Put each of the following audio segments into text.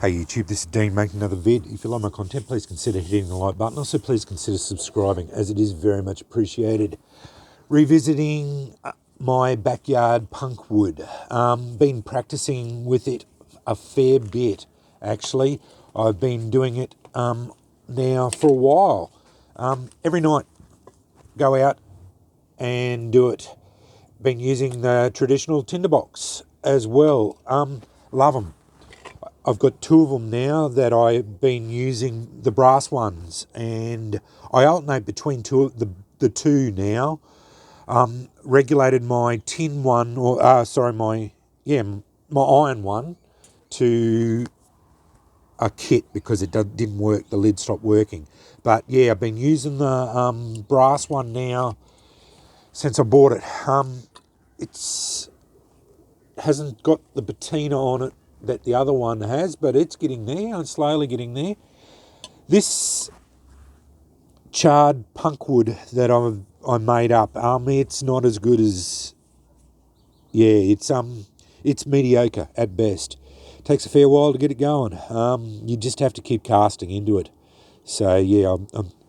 Hey YouTube, this is Dean making another vid. If you like my content, please consider hitting the like button. Also, please consider subscribing, as it is very much appreciated. Revisiting my backyard punkwood. Been practicing with it a fair bit, actually. I've been doing it now for a while. Every night, go out and do it. Been using the traditional tinderbox as well. Love them. I've got two of them now that I've been using, the brass ones, and I alternate between the two now. Regulated my tin one, my iron one to a kit because it didn't work. The lid stopped working. But yeah, I've been using the brass one now since I bought it. It's hasn't got the patina on it that the other one has, but it's getting there. I'm slowly getting there. This charred punkwood that I made up, it's not as good as, it's mediocre at best. Takes a fair while to get it going. You just have to keep casting into it. So yeah,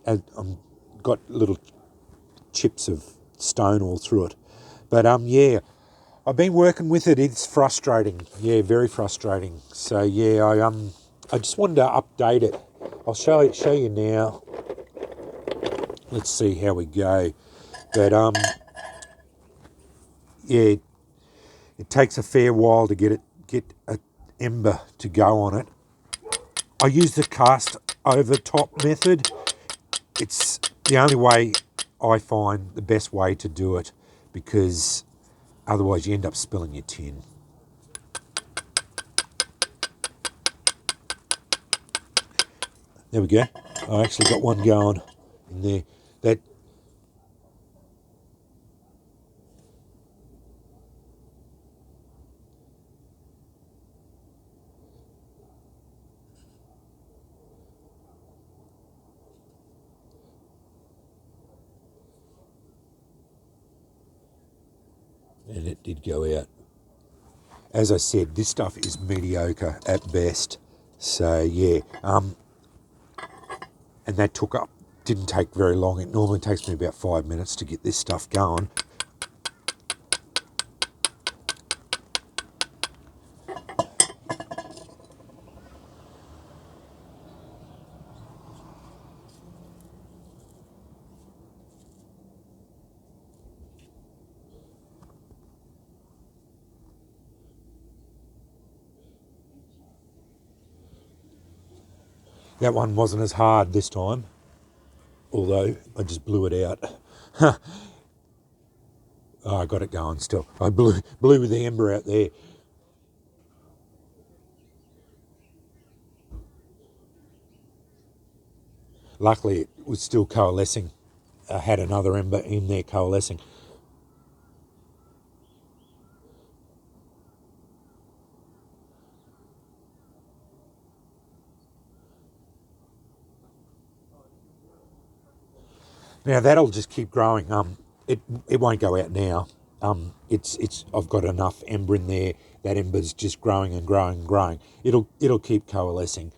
I'm got little chips of stone all through it. But I've been working with it. It's frustrating. Yeah, very frustrating. So yeah, I just wanted to update it. I'll show you now. Let's see how we go. But yeah, it takes a fair while to get an ember to go on it. I use the cast over top method. It's the only way I find the best way to do it, because otherwise you end up spilling your tin. There we go. I actually got one going in there. And it did go out. As I said, this stuff is mediocre at best. So yeah, and that didn't take very long. It normally takes me about 5 minutes to get this stuff going. That one wasn't as hard this time, although I just blew it out. Oh, I got it going still. I blew with the ember out there. Luckily, it was still coalescing. I had another ember in there coalescing. Now that'll just keep growing. It won't go out now. I've got enough ember in there. That ember's just growing and growing and growing. It'll keep coalescing.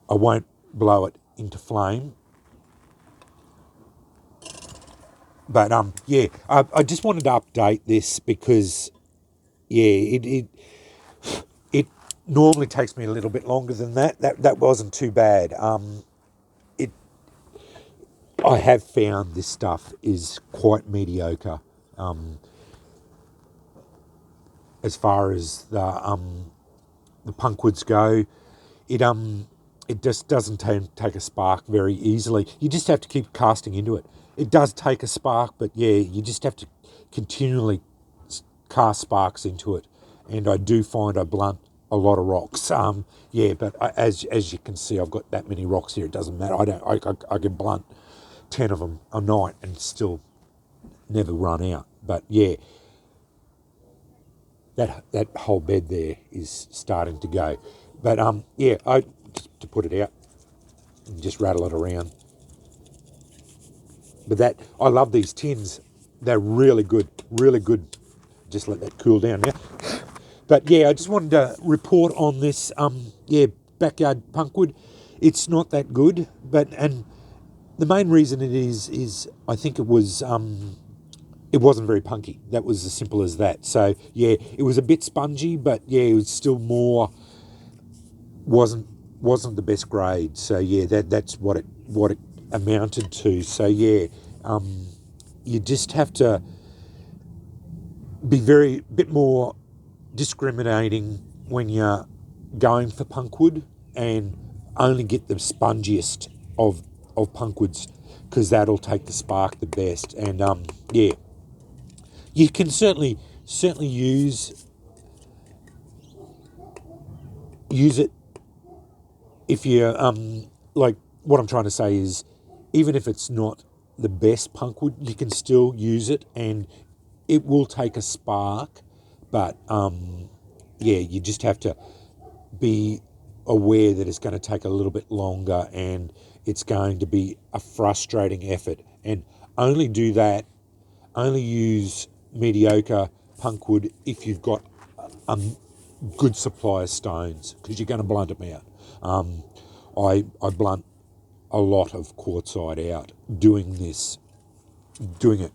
I won't blow it into flame. But I just wanted to update this because it normally takes me a little bit longer than that. That wasn't too bad. I have found this stuff is quite mediocre as far as the punkwoods go. It just doesn't take a spark very easily. You just have to keep casting into it. It does take a spark, but yeah, you just have to continually cast sparks into it. And I do find I blunt a lot of rocks. But as you can see, I've got that many rocks here. It doesn't matter. I can blunt 10 of them a night and still never run out. But yeah, that whole bed there is starting to go. But to put it out and just rattle it around. But I love these tins. They're really good, really good. Just let that cool down now. But yeah, I just wanted to report on this. Backyard punkwood. It's not that good, and the main reason it is I think it wasn't very punky. That was as simple as that. So yeah, it was a bit spongy, but yeah, it was still more wasn't the best grade. So yeah, that's what it amounted to. So yeah, you just have to be bit more discriminating when you're going for punkwood, and only get the spongiest of punkwoods, because that'll take the spark the best. And yeah, you can certainly use it if you like. What I'm trying to say is, even if it's not the best punkwood, you can still use it, and it will take a spark. But yeah, you just have to be aware that it's going to take a little bit longer, and it's going to be a frustrating effort. And only do that, only use mediocre punkwood if you've got a good supply of stones, because you're going to blunt them out. I blunt a lot of quartzite out doing it.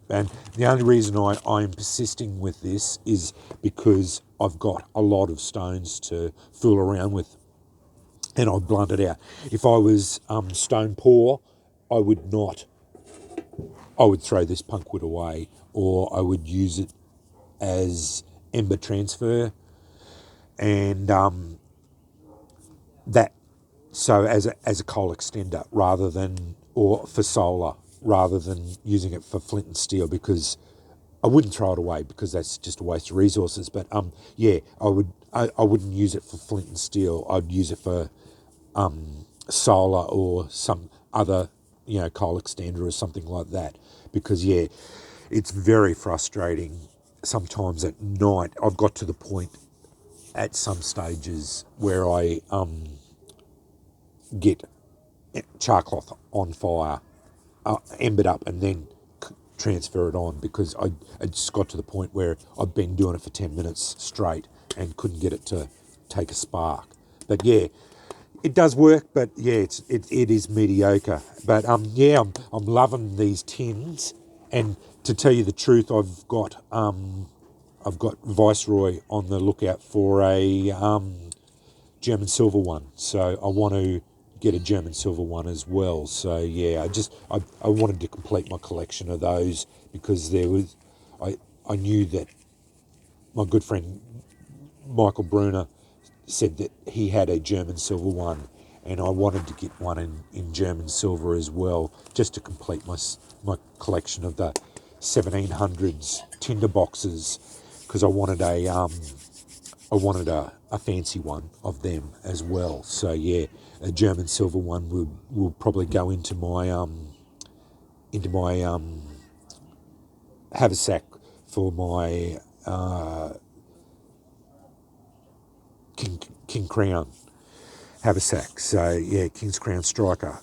And the only reason I'm persisting with this is because I've got a lot of stones to fool around with, and I blunt it out. If I was stone poor, I would not. I would throw this punkwood away, or I would use it as ember transfer, and that so as a coal extender, rather than, or for solar, rather than using it for flint and steel, because I wouldn't throw it away, because that's just a waste of resources. But yeah, I wouldn't use it for flint and steel. I'd use it for solar or some other, coal extender or something like that. Because yeah, it's very frustrating sometimes at night. I've got to the point at some stages where I get char cloth on fire, embered up, and then transfer it on, because I just got to the point where I've been doing it for 10 minutes straight and couldn't get it to take a spark. But yeah, it does work, but yeah, it is mediocre. But yeah, I'm loving these tins, and to tell you the truth, I've got Viceroy on the lookout for a German silver one, so I want to get a German silver one as well. So yeah, I wanted to complete my collection of those, because I knew that my good friend Michael Bruner said that he had a German silver one, and I wanted to get one in German silver as well, just to complete my collection of the 1700s tinder boxes, because I wanted a fancy one of them as well. So yeah, a German silver one will probably go into my haversack for my King Crown haversack. So yeah, King's Crown Striker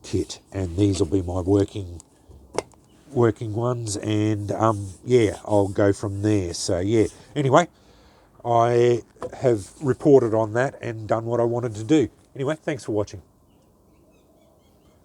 kit, and these will be my working ones, and yeah, I'll go from there. So yeah, anyway, I have reported on that and done what I wanted to do. Anyway, thanks for watching.